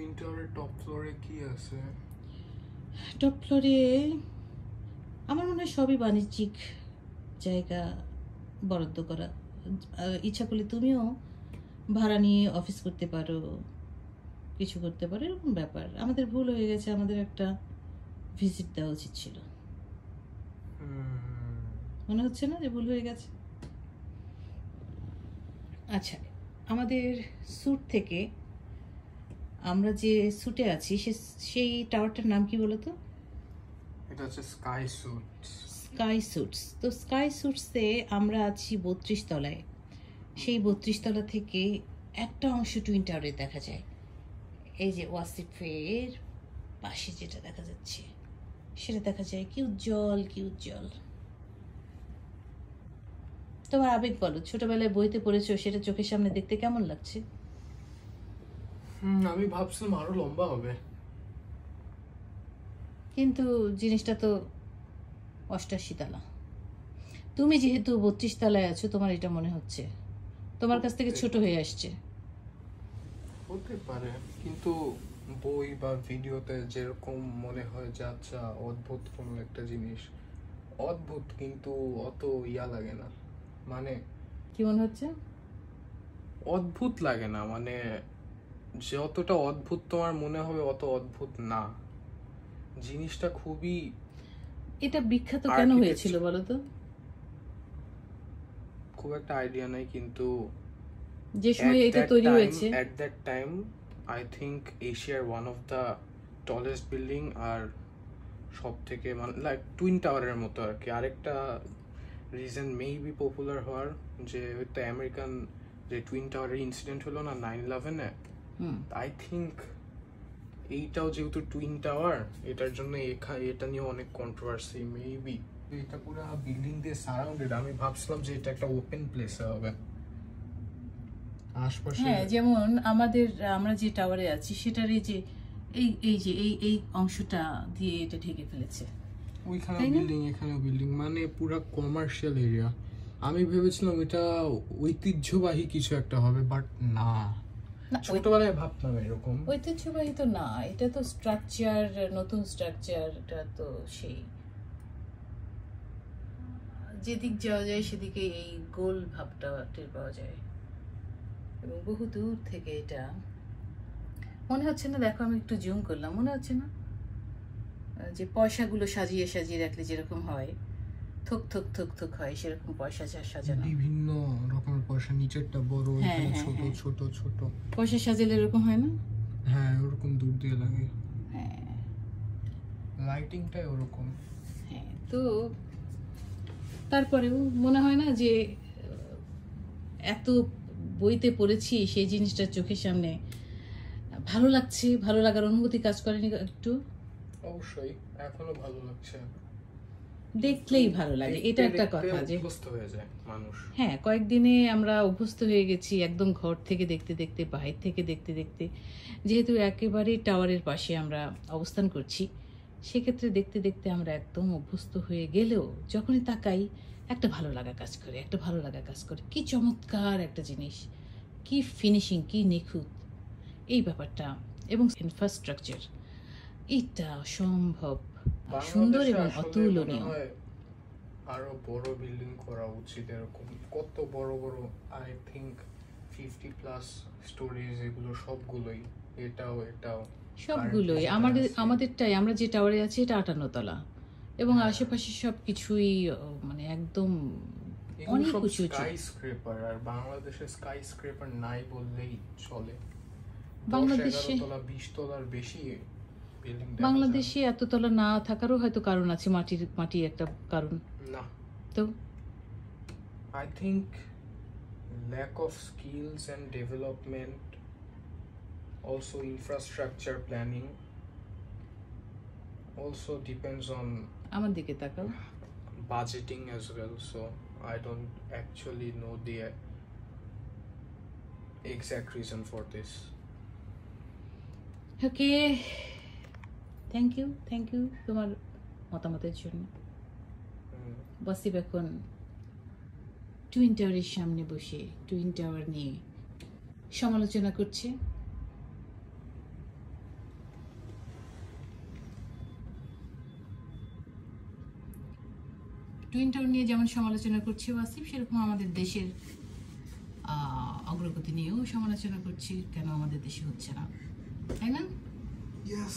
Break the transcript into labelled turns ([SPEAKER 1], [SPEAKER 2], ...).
[SPEAKER 1] Twin টাওয়ারের top ফ্লোরে কি আছে?
[SPEAKER 2] টপ ফ্লোরে আমার মনে হয় সবই বাণিজ্যিক জায়গা বরাদ্দ করা। ইচ্ছা করলে তুমিও ভাড়া নিয়ে অফিস করতে পারো, কিছু করতে পারো, এরকম ব্যাপার। আমাদের ভুল হয়ে গেছে, আমাদের একটা ভিজিট দেওয়া উচিত ছিল। মনে হচ্ছে না যে ভুল হয়ে গেছে? আচ্ছা, আমাদের স্যুট থেকে আমরা যে স্যুটে আছি সেই টাওয়ারটার নাম কি বলো তো?
[SPEAKER 1] এটা হচ্ছে স্কাই স্যুটস।
[SPEAKER 2] Sky suits. তো স্কাই স্যুটসে আমরা আছি 32 তলায়। সেই 32 তলা থেকে একটা অংশ টুইন টাওয়ারে দেখা যায়। এই যে ওয়াসিফের পাশে যেটা দেখা যাচ্ছে সেটা দেখা যায়। কি উজ্জ্বল, কি উজ্জ্বল! তোমার আবেগ বলো, ছোটবেলায় বইতে পড়েছো, সেটা চোখের সামনে দেখতে কেমন লাগছে?
[SPEAKER 1] আমি ভাবছিলাম আরো লম্বা হবে,
[SPEAKER 2] কিন্তু জিনিসটা তো 88 তলা। তুমি যেহেতু 32 তলায় আছো, তোমার এটা মনে হচ্ছে, তোমার কাছ থেকে ছোট হয়ে আসছে।
[SPEAKER 1] হতে পারে, কিন্তু বই বা ভিডিওতে যেরকম মনে হয় যে আচ্ছা অদ্ভুত কোনো একটা জিনিস, অদ্ভুত কিন্তু অত ইয়া লাগে না। মানে
[SPEAKER 2] কি মনে হচ্ছে?
[SPEAKER 1] অদ্ভুত লাগে না, মানে যতটা অদ্ভুত তোমার মনে হবে অত অদ্ভুত না। জিনিসটা খুবই।
[SPEAKER 2] এটা বিখ্যাত কেন হয়েছিল বলো তো?
[SPEAKER 1] খুব একটা আইডিয়া নাই, কিন্তু
[SPEAKER 2] যে সময় এটা তৈরি হয়েছে,
[SPEAKER 1] at that time I think এশিয়ার one of the tallest building আর সব থেকে মানে লাইক টুইন টাওয়ারের মতো আর কি। আরেকটা রিজন মেবি পপুলার হওয়ার, যে ওইটা আমেরিকান যে টুইন টাওয়ারের ইনসিডেন্ট হলো না 9/11-এ, আই থিঙ্ক এইটাও যেহেতু টুইন টাওয়ার, এটার জন্য এটা নিয়ে অনেক কন্ট্রোভার্সি মেবি। এটা পুরো বিল্ডিং দিয়ে সারাউন্ডেড। আমি ভাবছিলাম যে এটা একটা ওপেন প্লেস হবে আশপাশে।
[SPEAKER 2] হ্যাঁ, যেমন আমরা যে টাওয়ারে আছি সেটার এই যে এই অংশটা দিয়ে এটা ঢেকে ফেলেছে।
[SPEAKER 1] ওইখানে বিল্ডিং, এখানে বিল্ডিং, মানে পুরো কমার্শিয়াল এরিয়া। আমি ভেবেছিলাম এটা ঐতিহ্যবাহী কিছু একটা হবে, বাট না, ছোটবেলায় ভাবতাম এরকম।
[SPEAKER 2] ঐতিহ্যবাহী তো না, এটা তো স্ট্রাকচার, নতুন স্ট্রাকচার। এটা তো সেই যেদিক যাওয়া যায় সেদিকে এই গোল ভাবটা টের পাওয়া যায়, এবং বহু দূর থেকে এটা মনে হচ্ছে না। দেখো, আমি একটু জুম করলাম, মনে হচ্ছে না যে পয়সাগুলো সাজিয়ে সাজিয়ে রাখলে যেরকম হয়, থুক থুক থুক থুক হয়, সেরকম পয়সা সাজানো,
[SPEAKER 1] বিভিন্ন রকমের পয়সা, নিচেরটা বড়, এখানে ছোট ছোট ছোট
[SPEAKER 2] পয়সা সাজালে এরকম হয় না?
[SPEAKER 1] হ্যাঁ, ওরকম দূর দিয়ে লাগে।
[SPEAKER 2] হ্যাঁ,
[SPEAKER 1] লাইটিংটাই ওরকম।
[SPEAKER 2] হ্যাঁ। তো তারপরেও মনে হয় না যে এত বইতে পড়েছি সেই জিনিসটা চোখের সামনে ভালো লাগছে, ভালো লাগার অনুভূতি কাজ করেনি একটু?
[SPEAKER 1] অবশ্যই এখনো ভালো লাগছে,
[SPEAKER 2] দেখলেই ভালো লাগে, এটা একটা কথা। যে
[SPEAKER 1] অভ্যস্ত হয়ে যায় মানুষ।
[SPEAKER 2] হ্যাঁ, কয়েকদিনে আমরা অভ্যস্ত হয়ে গেছি, একদম ঘর থেকে দেখতে দেখতে, বাহির থেকে দেখতে দেখতে। যেহেতু একেবারে টাওয়ারের পাশে আমরা অবস্থান করছি, সেক্ষেত্রে দেখতে দেখতে আমরা একদম অভ্যস্ত হয়ে গেলেও যখনই তাকাই একটা ভালো লাগা কাজ করে, একটা ভালো লাগা কাজ করে। কি চমৎকার একটা জিনিস, কি ফিনিশিং, কি নিখুঁত এই ব্যাপারটা, এবং ইনফ্রাস্ট্রাকচার এটা অসম্ভব সুন্দর এবং অতুলনীয়।
[SPEAKER 1] আরো বড় বিল্ডিং করা উচিত এরকম। কত বড় বড়, আই থিঙ্ক 50+ স্টোরিজ, এগুলো সবগুলোই, এটাও
[SPEAKER 2] সবগুলোই আমাদেরটাই। আমরা যে টাওয়ারে আছি এটা 58 তলা, এবং আশেপাশে সব কিছুই মানে একদম অনেক উঁচু।
[SPEAKER 1] স্কাই স্ক্রেপার, আর বাংলাদেশে স্কাই স্ক্রেপার নাই বললেই চলে।
[SPEAKER 2] বাংলাদেশে
[SPEAKER 1] 20 তলার বেশি বিল্ডিং।
[SPEAKER 2] বাংলাদেশে এত তলা না থাকারও হয়তো কারণ আছে, মাটি একটা কারণ
[SPEAKER 1] না
[SPEAKER 2] তো।
[SPEAKER 1] I think lack of skills and development, also infrastructure planning, also depends on
[SPEAKER 2] আমার দিকে তাকাও,
[SPEAKER 1] budgeting as well. So I don't actually know the exact reason for this.
[SPEAKER 2] Okay, thank you তোমার মতামতের জন্য। ওয়াসিফ এখন টুইন টাওয়ারের সামনে বসে টুইন টাওয়ার নিয়ে সমালোচনা করছে। টুইন টাওয়ার নিয়ে যেমন সমালোচনা করছি ওয়াসিফ, সেরকম আমাদের দেশের অগ্রগতি নিয়েও সমালোচনা করছি, কেন আমাদের দেশে হচ্ছে না, তাই না?
[SPEAKER 1] Yes.